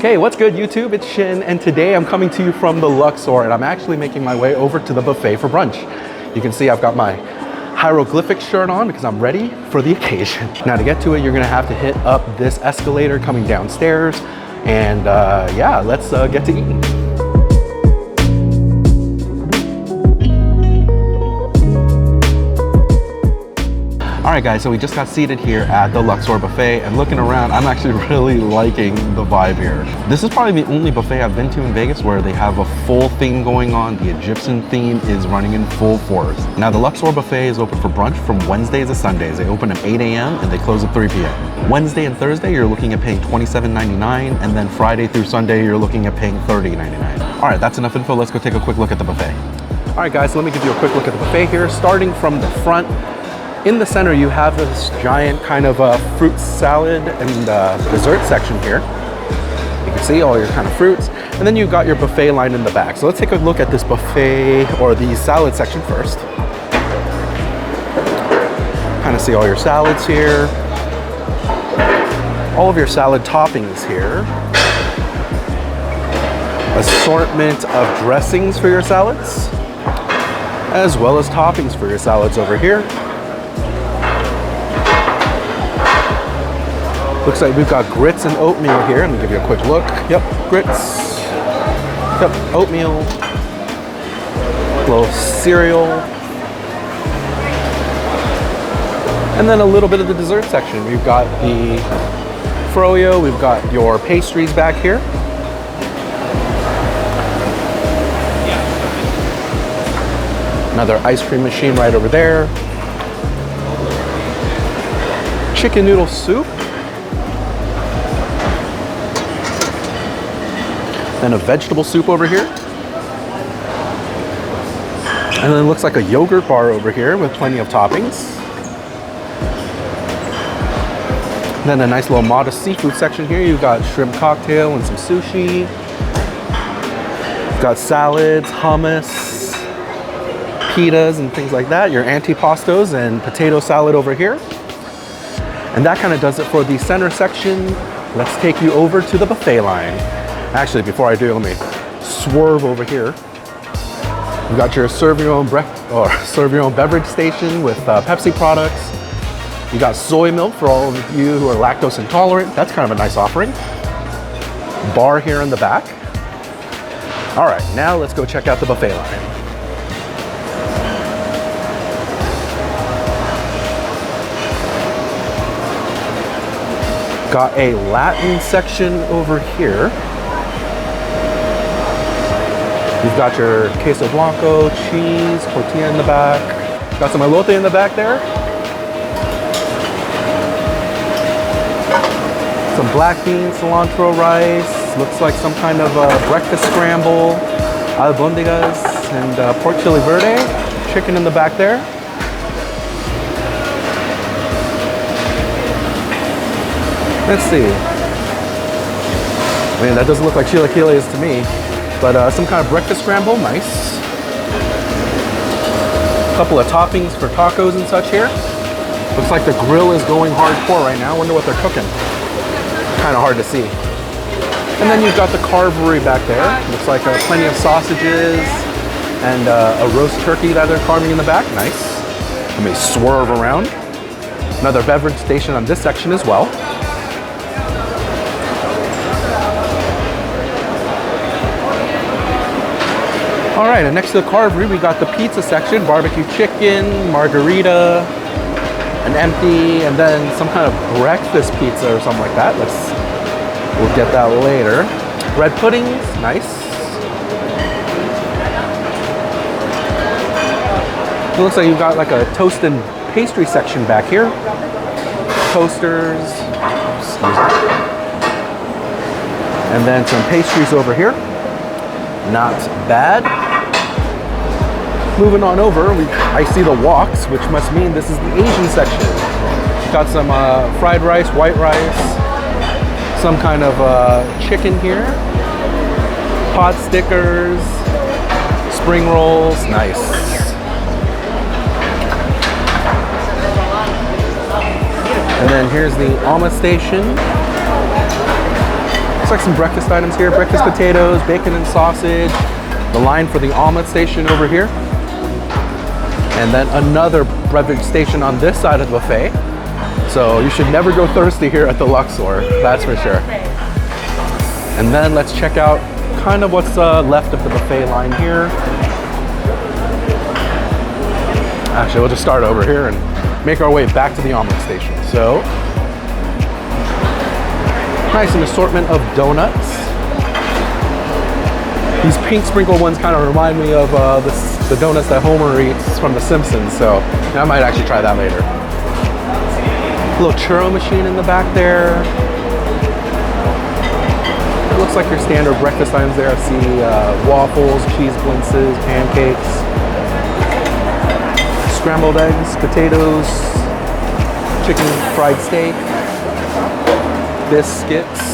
Hey, what's good YouTube? It's Shin, and today I'm coming to you from the Luxor, and I'm actually making my way over to the buffet for brunch. You can see I've got my hieroglyphic shirt on because I'm ready for the occasion. Now to get to it, you're gonna have to hit up this escalator coming downstairs, and yeah, let's get to eating. All right guys, so we just got seated here at the Luxor Buffet, and looking around, I'm actually really liking the vibe here. This is probably the only buffet I've been to in Vegas where they have a full theme going on. The Egyptian theme is running in full force. Now the Luxor Buffet is open for brunch from Wednesdays to Sundays. They open at 8 a.m. and they close at 3 p.m. Wednesday and Thursday, you're looking at paying $27.99, and then Friday through Sunday, you're looking at paying $30.99. All right, that's enough info. Let's go take a quick look at the buffet. All right guys, so let me give you a quick look at the buffet here. Starting from the front, in the center, you have this giant kind of fruit salad and dessert section here. You can see all your kind of fruits. And then you've got your buffet line in the back. So let's take a look at this buffet, or the salad section first. Kind of see all your salads here. All of your salad toppings here. Assortment of dressings for your salads, as well as toppings for your salads over here. Looks like we've got grits and oatmeal here. Let me give you a quick look. Yep, grits. Yep, oatmeal. A little cereal. And then a little bit of the dessert section. We've got the froyo. We've got your pastries back here. Another ice cream machine right over there. Chicken noodle soup. Then a vegetable soup over here. And then it looks like a yogurt bar over here with plenty of toppings. Then a nice little modest seafood section here. You've got shrimp cocktail and some sushi. You've got salads, hummus, pitas and things like that. Your antipastos and potato salad over here. And that kind of does it for the center section. Let's take you over to the buffet line. Actually, before I do, let me swerve over here. You've got your serve your own beverage station with Pepsi products. You got soy milk for all of you who are lactose intolerant. That's kind of a nice offering. Bar here in the back. All right, now let's go check out the buffet line. Got a Latin section over here. You've got your queso blanco, cheese, tortilla in the back. Got some elote in the back there. Some black beans, cilantro rice. Looks like some kind of breakfast scramble. Albondigas and pork chili verde. Chicken in the back there. Let's see. I mean, that doesn't look like chilaquiles to me. But some kind of breakfast scramble, nice. A couple of toppings for tacos and such here. Looks like the grill is going hardcore right now. Wonder what they're cooking. Kind of hard to see. And then you've got the Carvery back there. Looks like plenty of sausages and a roast turkey that they're carving in the back. Nice. Let me swerve around. Another beverage station on this section as well. All right, and next to the Carvery, we got the pizza section, barbecue chicken, margarita, an empty, and then some kind of breakfast pizza or something like that. We'll get that later. Bread puddings, nice. It looks like you've got like a toast and pastry section back here. Toasters, and then some pastries over here. Not bad. Moving on over, I see the woks, which must mean this is the Asian section. Got some fried rice, white rice, some kind of chicken here, pot stickers, spring rolls, nice. And then here's the omelet station. Looks like some breakfast items here. Breakfast potatoes, bacon and sausage. The line for the omelet station over here. And then another beverage station on this side of the buffet. So you should never go thirsty here at the Luxor, that's for sure. And then let's check out kind of what's left of the buffet line here. Actually, we'll just start over here and make our way back to the omelet station. So, nice an assortment of donuts. These pink sprinkled ones kind of remind me of the donuts that Homer eats from The Simpsons, so I might actually try that later. A little churro machine in the back there. It looks like your standard breakfast items there. I see waffles, cheese blintzes, pancakes, scrambled eggs, potatoes, chicken fried steak, biscuits.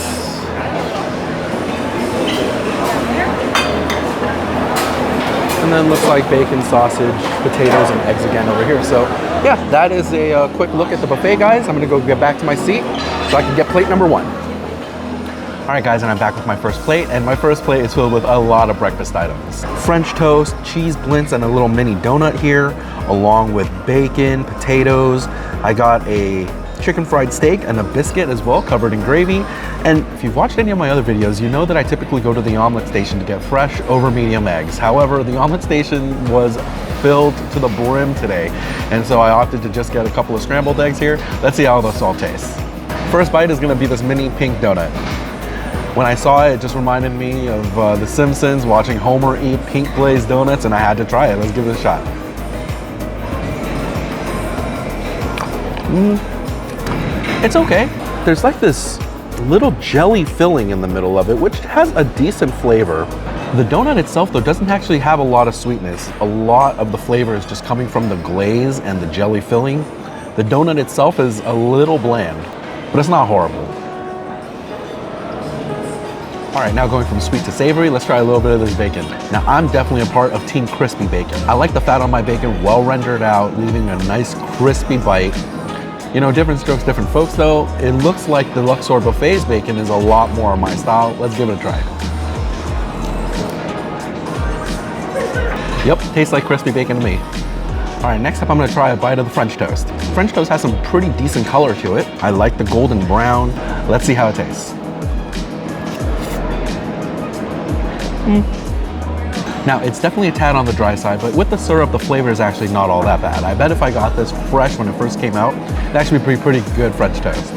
And then looks like bacon, sausage, potatoes, and eggs again over here. So yeah, that is a quick look at the buffet, guys. I'm gonna go get back to my seat so I can get plate number 1. All right, guys, and I'm back with my first plate, and my first plate is filled with a lot of breakfast items. French toast, cheese blintz, and a little mini donut here, along with bacon, potatoes. I got a chicken fried steak and a biscuit as well, covered in gravy. And if you've watched any of my other videos, you know that I typically go to the omelet station to get fresh over medium eggs. However, the omelet station was filled to the brim today, and so I opted to just get a couple of scrambled eggs here. Let's see how this all tastes. First bite is gonna be this mini pink donut. When I saw it, it just reminded me of The Simpsons, watching Homer eat pink glazed donuts, and I had to try it. Let's give it a shot. It's okay. There's like this little jelly filling in the middle of it, which has a decent flavor. The donut itself, though, doesn't actually have a lot of sweetness. A lot of the flavor is just coming from the glaze and the jelly filling. The donut itself is a little bland, but it's not horrible. All right, now going from sweet to savory, let's try a little bit of this bacon. Now, I'm definitely a part of Team Crispy Bacon. I like the fat on my bacon well rendered out, leaving a nice crispy bite. You know, different strokes, different folks, though. It looks like the Luxor Buffet's bacon is a lot more of my style. Let's give it a try. Yep, tastes like crispy bacon to me. All right, next up I'm gonna try a bite of the French toast. French toast has some pretty decent color to it. I like the golden brown. Let's see how it tastes. Now, it's definitely a tad on the dry side, but with the syrup, the flavor is actually not all that bad. I bet if I got this fresh when it first came out, it'd actually be pretty good French toast.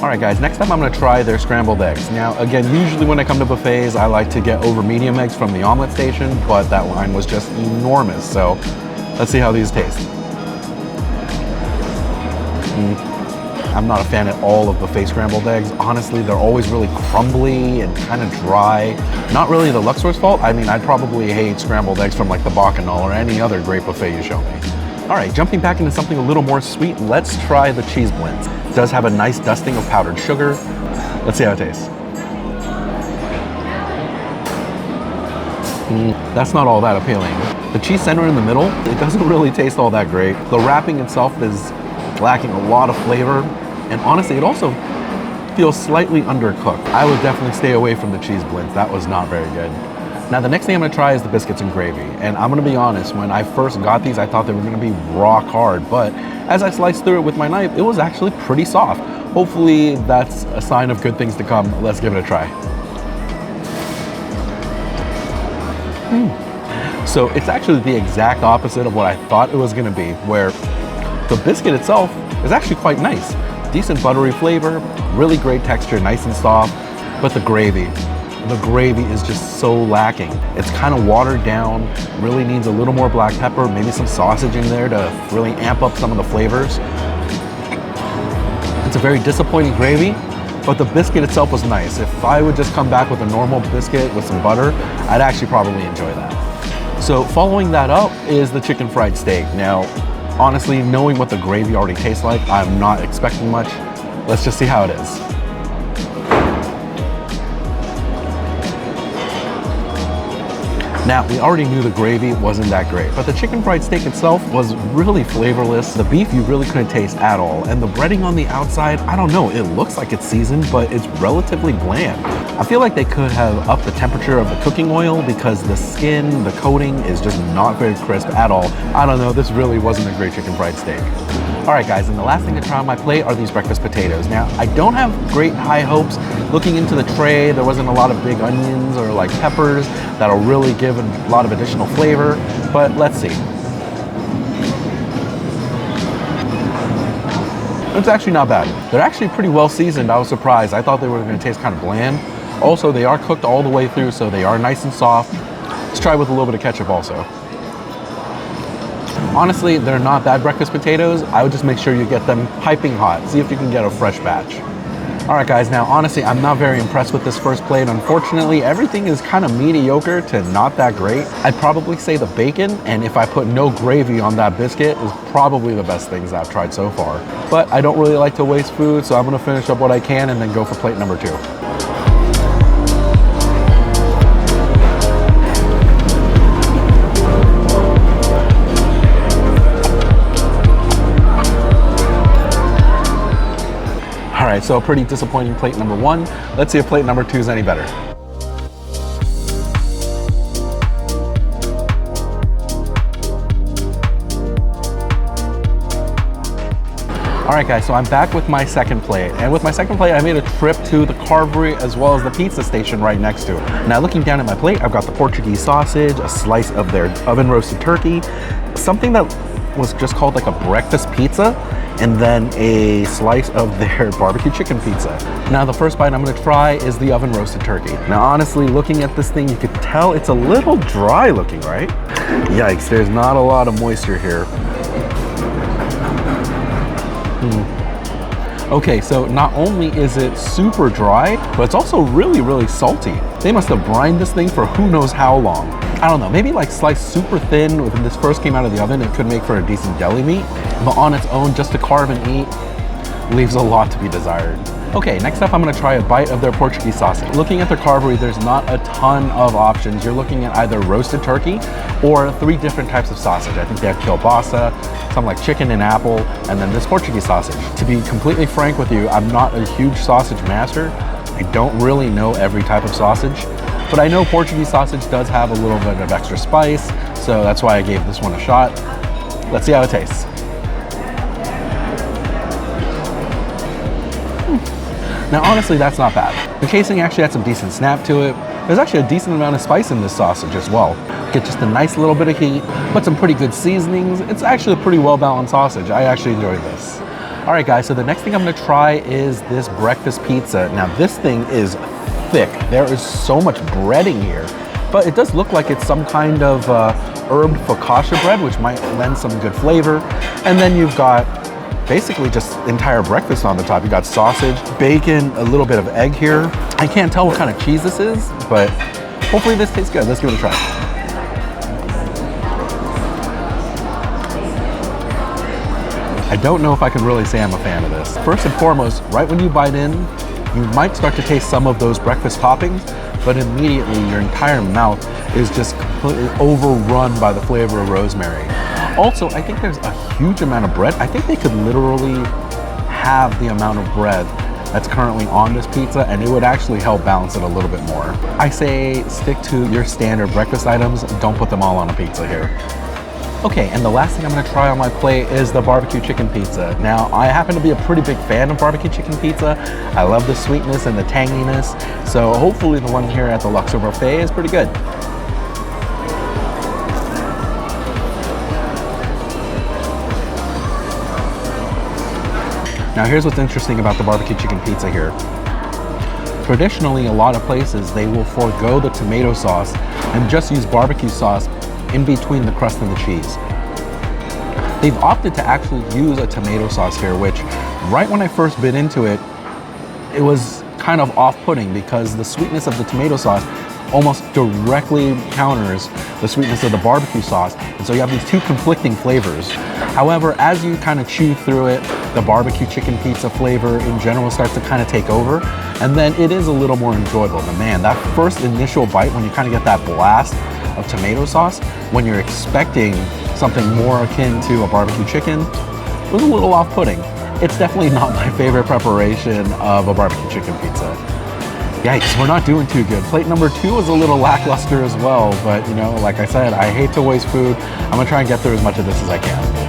All right, guys, next up I'm gonna try their scrambled eggs. Now, again, usually when I come to buffets, I like to get over medium eggs from the omelet station, but that line was just enormous. So let's see how these taste. I'm not a fan at all of buffet scrambled eggs. Honestly, they're always really crumbly and kind of dry. Not really the Luxor's fault. I mean, I'd probably hate scrambled eggs from like the Bacchanal or any other great buffet you show me. All right, jumping back into something a little more sweet, let's try the cheese blintz. It does have a nice dusting of powdered sugar. Let's see how it tastes. That's not all that appealing. The cheese center in the middle, it doesn't really taste all that great. The wrapping itself is lacking a lot of flavor, and honestly, it also feels slightly undercooked. I would definitely stay away from the cheese blintz. That was not very good. Now, the next thing I'm gonna try is the biscuits and gravy, and I'm gonna be honest, when I first got these, I thought they were gonna be rock hard, but as I sliced through it with my knife, it was actually pretty soft. Hopefully, that's a sign of good things to come. Let's give it a try. So it's actually the exact opposite of what I thought it was gonna be, where the biscuit itself is actually quite nice. Decent buttery flavor, really great texture, nice and soft, but the gravy is just so lacking. It's kind of watered down, really needs a little more black pepper, maybe some sausage in there to really amp up some of the flavors. It's a very disappointing gravy, but the biscuit itself was nice. If I would just come back with a normal biscuit with some butter, I'd actually probably enjoy that. So following that up is the chicken fried steak. Now, honestly, knowing what the gravy already tastes like, I'm not expecting much. Let's just see how it is. Now, we already knew the gravy wasn't that great, but the chicken fried steak itself was really flavorless. The beef you really couldn't taste at all, and the breading on the outside, I don't know, it looks like it's seasoned, but it's relatively bland. I feel like they could have upped the temperature of the cooking oil because the skin, the coating is just not very crisp at all. I don't know, this really wasn't a great chicken fried steak. All right guys, and the last thing to try on my plate are these breakfast potatoes. Now, I don't have great high hopes. Looking into the tray, there wasn't a lot of big onions or like peppers that'll really give a lot of additional flavor, but let's see. It's actually not bad. They're actually pretty well seasoned. I was surprised. I thought they were going to taste kind of bland. Also, they are cooked all the way through, so they are nice and soft. Let's try with a little bit of ketchup also. Honestly, they're not bad breakfast potatoes. I would just make sure you get them piping hot. See if you can get a fresh batch. All right guys, now honestly, I'm not very impressed with this first plate. Unfortunately, everything is kind of mediocre to not that great. I'd probably say the bacon, and if I put no gravy on that biscuit, is probably the best things I've tried so far. But I don't really like to waste food, so I'm gonna finish up what I can and then go for plate number 2. All right, so a pretty disappointing plate number 1. Let's see if plate number 2 is any better. All right guys, so I'm back with my second plate. And with my second plate, I made a trip to the Carvery as well as the pizza station right next to it. Now looking down at my plate, I've got the Portuguese sausage, a slice of their oven roasted turkey, something that was just called like a breakfast pizza, and then a slice of their barbecue chicken pizza. Now the first bite I'm gonna try is the oven roasted turkey. Now honestly, looking at this thing, you could tell it's a little dry looking, right? Yikes, there's not a lot of moisture here. Okay, so not only is it super dry, but it's also really, really salty. They must have brined this thing for who knows how long. I don't know, maybe like sliced super thin when this first came out of the oven, it could make for a decent deli meat, but on its own, just to carve and eat, leaves a lot to be desired. Okay, next up I'm gonna try a bite of their Portuguese sausage. Looking at their Carvery, there's not a ton of options. You're looking at either roasted turkey or 3 different types of sausage. I think they have kielbasa, some like chicken and apple, and then this Portuguese sausage. To be completely frank with you, I'm not a huge sausage master. I don't really know every type of sausage, but I know Portuguese sausage does have a little bit of extra spice, so that's why I gave this one a shot. Let's see how it tastes. Now honestly, that's not bad. The casing actually had some decent snap to it. There's actually a decent amount of spice in this sausage as well. Get just a nice little bit of heat, put some pretty good seasonings. It's actually a pretty well-balanced sausage. I actually enjoyed this. All right guys, so the next thing I'm gonna try is this breakfast pizza. Now this thing is thick. There is so much breading here, but it does look like it's some kind of herbed focaccia bread, which might lend some good flavor. And then you've got basically just entire breakfast on the top. You got sausage, bacon, a little bit of egg here. I can't tell what kind of cheese this is, but hopefully this tastes good. Let's give it a try. I don't know if I can really say I'm a fan of this. First and foremost, right when you bite in, you might start to taste some of those breakfast toppings, but immediately your entire mouth is just completely overrun by the flavor of rosemary. Also, I think there's a huge amount of bread. I think they could literally have the amount of bread that's currently on this pizza, and it would actually help balance it a little bit more. I say stick to your standard breakfast items. Don't put them all on a pizza here. Okay, and the last thing I'm gonna try on my plate is the barbecue chicken pizza. Now, I happen to be a pretty big fan of barbecue chicken pizza. I love the sweetness and the tanginess, so hopefully the one here at the Luxor Buffet is pretty good. Now here's what's interesting about the barbecue chicken pizza here. Traditionally, a lot of places, they will forego the tomato sauce and just use barbecue sauce in between the crust and the cheese. They've opted to actually use a tomato sauce here, which right when I first bit into it, it was kind of off-putting because the sweetness of the tomato sauce almost directly counters the sweetness of the barbecue sauce. And so you have these two conflicting flavors. However, as you kind of chew through it, the barbecue chicken pizza flavor in general starts to kind of take over. And then it is a little more enjoyable. But man, that first initial bite, when you kind of get that blast of tomato sauce when you're expecting something more akin to a barbecue chicken was a little off-putting. It's definitely not my favorite preparation of a barbecue chicken pizza. Yikes, we're not doing too good. Plate number 2 was a little lackluster as well, but you know, like I said, I hate to waste food. I'm gonna try and get through as much of this as I can.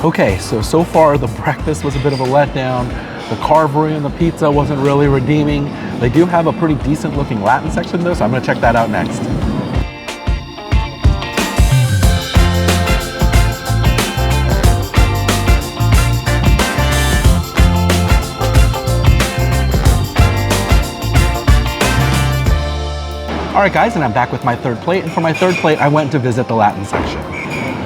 Okay, so far the breakfast was a bit of a letdown. The Carvery and the pizza wasn't really redeeming. They do have a pretty decent looking Latin section though, so I'm gonna check that out next. All right guys, and I'm back with my third plate, and for my third plate, I went to visit the Latin section.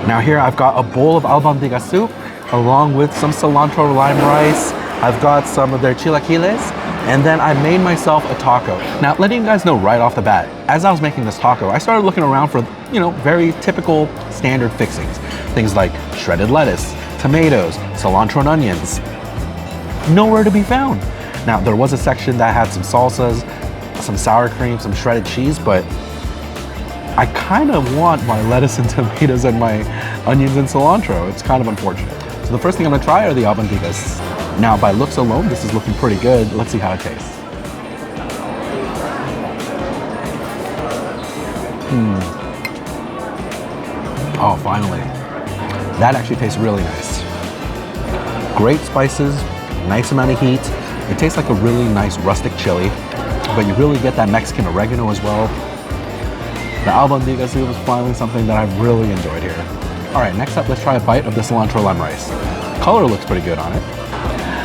Now here I've got a bowl of albondiga soup, along with some cilantro lime rice. I've got some of their chilaquiles, and then I made myself a taco. Now, letting you guys know right off the bat, as I was making this taco, I started looking around for, you know, very typical standard fixings. Things like shredded lettuce, tomatoes, cilantro and onions. Nowhere to be found. Now, there was a section that had some salsas, some sour cream, some shredded cheese, but I kind of want my lettuce and tomatoes and my onions and cilantro. It's kind of unfortunate. So the first thing I'm gonna try are the albondigas. Now by looks alone, this is looking pretty good. Let's see how it tastes. Oh, finally. That actually tastes really nice. Great spices, nice amount of heat. It tastes like a really nice rustic chili, but you really get that Mexican oregano as well. The albondiga soup is finally something that I've really enjoyed here. All right, next up, let's try a bite of the cilantro lime rice. Color looks pretty good on it.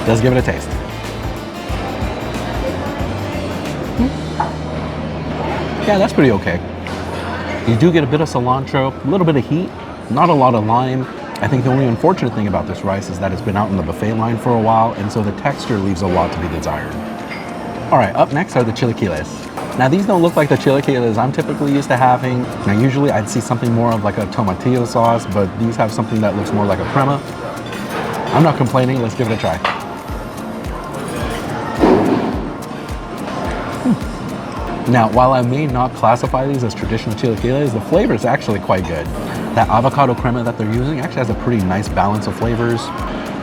Let's give it a taste. Yeah, that's pretty okay. You do get a bit of cilantro, a little bit of heat, not a lot of lime. I think the only unfortunate thing about this rice is that it's been out in the buffet line for a while, and so the texture leaves a lot to be desired. All right, up next are the chilaquiles. Now these don't look like the chilaquiles I'm typically used to having. Now usually I'd see something more of like a tomatillo sauce, but these have something that looks more like a crema. I'm not complaining, let's give it a try. Now, while I may not classify these as traditional chilaquiles, the flavor is actually quite good. That avocado crema that they're using actually has a pretty nice balance of flavors.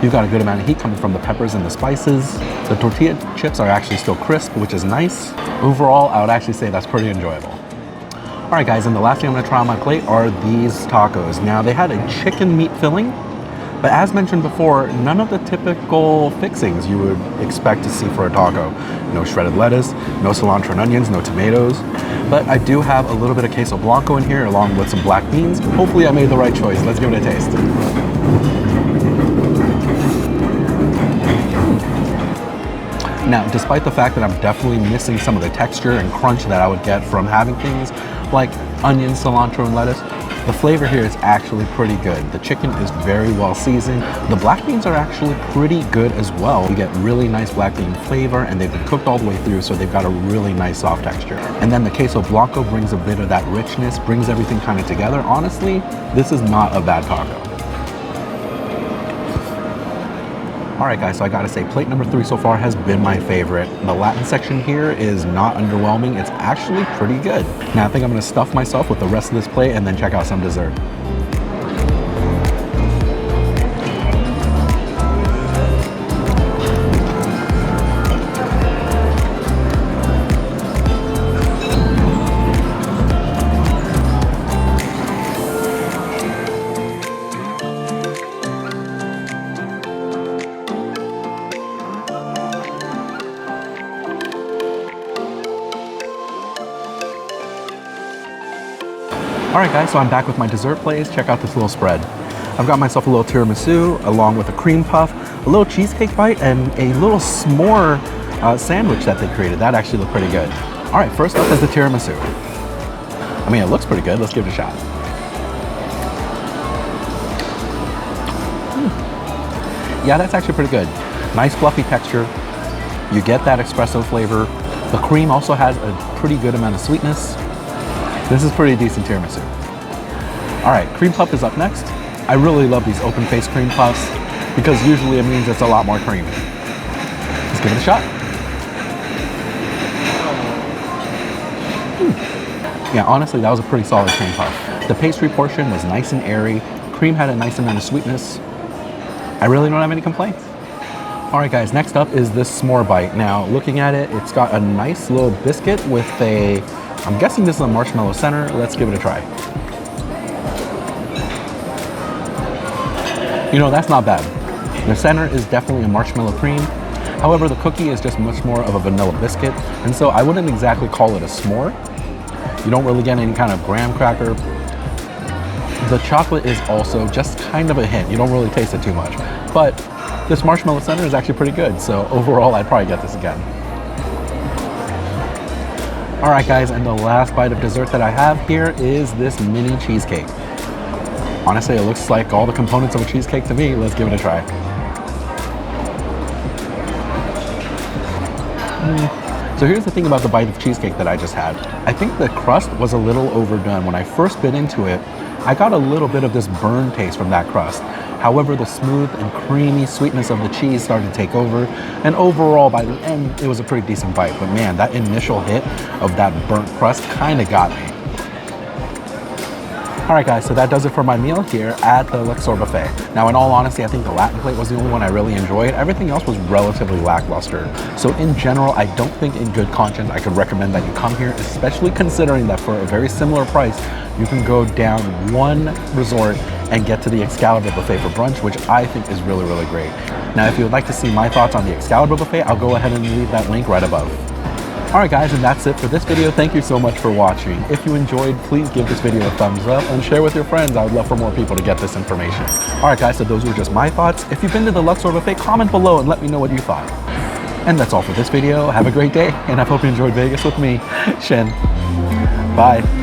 You've got a good amount of heat coming from the peppers and the spices. The tortilla chips are actually still crisp, which is nice. Overall, I would actually say that's pretty enjoyable. All right, guys, and the last thing I'm gonna try on my plate are these tacos. Now, they had a chicken meat filling, but as mentioned before, none of the typical fixings you would expect to see for a taco. No shredded lettuce, no cilantro and onions, no tomatoes. But I do have a little bit of queso blanco in here along with some black beans. Hopefully I made the right choice. Let's give it a taste. Now, despite the fact that I'm definitely missing some of the texture and crunch that I would get from having things like onions, cilantro, and lettuce, the flavor here is actually pretty good. The chicken is very well seasoned. The black beans are actually pretty good as well. You get really nice black bean flavor, and they've been cooked all the way through, so they've got a really nice soft texture. And then the queso blanco brings a bit of that richness, brings everything kind of together. Honestly, this is not a bad taco. All right, guys, so I gotta say, plate number 3 so far has been my favorite. The Latin section here is not underwhelming. It's actually pretty good. Now, I think I'm gonna stuff myself with the rest of this plate and then check out some dessert. All right, guys, so I'm back with my dessert plates. Check out this little spread. I've got myself a little tiramisu along with a cream puff, a little cheesecake bite, and a little s'more sandwich that they created. That actually looked pretty good. All right, first up is the tiramisu. I mean, it looks pretty good. Let's give it a shot. Yeah, that's actually pretty good. Nice fluffy texture. You get that espresso flavor. The cream also has a pretty good amount of sweetness. This is pretty decent tiramisu. All right, cream puff is up next. I really love these open face cream puffs because usually it means it's a lot more creamy. Let's give it a shot. Yeah, honestly, that was a pretty solid cream puff. The pastry portion was nice and airy. Cream had a nice amount of sweetness. I really don't have any complaints. All right, guys, next up is this s'more bite. Now, looking at it, it's got a nice little biscuit with a, I'm guessing this is a marshmallow center. Let's give it a try. You know, that's not bad. The center is definitely a marshmallow cream. However, the cookie is just much more of a vanilla biscuit. And so I wouldn't exactly call it a s'more. You don't really get any kind of graham cracker. The chocolate is also just kind of a hint. You don't really taste it too much. But this marshmallow center is actually pretty good. So overall, I'd probably get this again. All right, guys, and the last bite of dessert that I have here is this mini cheesecake. Honestly, it looks like all the components of a cheesecake to me. Let's give it a try. So here's the thing about the bite of cheesecake that I just had. I think the crust was a little overdone. When I first bit into it, I got a little bit of this burn taste from that crust. However, the smooth and creamy sweetness of the cheese started to take over. And overall, by the end, it was a pretty decent bite. But man, that initial hit of that burnt crust kind of got me. All right, guys, so that does it for my meal here at the Luxor Buffet. Now, in all honesty, I think the Latin plate was the only one I really enjoyed. Everything else was relatively lackluster. So in general, I don't think in good conscience I could recommend that you come here, especially considering that for a very similar price, you can go down one resort and get to the Excalibur Buffet for brunch, which I think is really, really great. Now, if you would like to see my thoughts on the Excalibur Buffet, I'll go ahead and leave that link right above. All right, guys, and that's it for this video. Thank you so much for watching. If you enjoyed, please give this video a thumbs up and share with your friends. I would love for more people to get this information. All right, guys, so those were just my thoughts. If you've been to the Luxor Buffet, comment below and let me know what you thought. And that's all for this video. Have a great day, and I hope you enjoyed Vegas with me, Shen. Bye.